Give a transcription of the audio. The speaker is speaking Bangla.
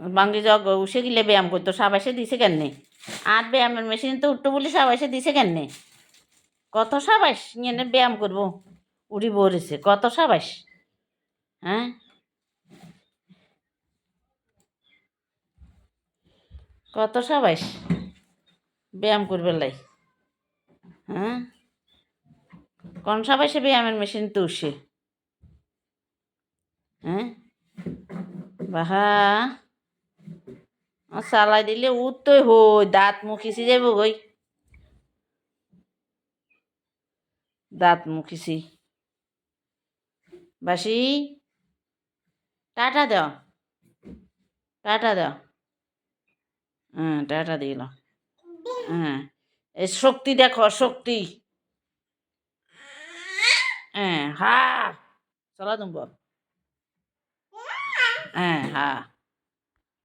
বাঙ্গি জগ উসে গিলে ব্যায়াম করতো সাবাসে দিছে কেন আর ব্যায়ামের মেশিন তো উঠতো বলে সাবাসে দিছে কেন কত সাবাস এনে ব্যায়াম করবো উড়ি বলেছে কত সাবাস হ্যাঁ কত সাবাস ব্যায়াম করবে লাই হ্যাঁ কোন সাবাসে ব্যায়ামের মেশিন তো উসে হ্যাঁ বাহা চালাই দিলে উঠতই হই দাঁত মুখিছি যাব গই দাঁত মুখিছি বাসি টাটা দাও টাটা দাও হ্যাঁ টাটা দিল হ্যাঁ এই শক্তি দেখো শক্তি হ্যাঁ হা চলা তুমি হ্যাঁ হা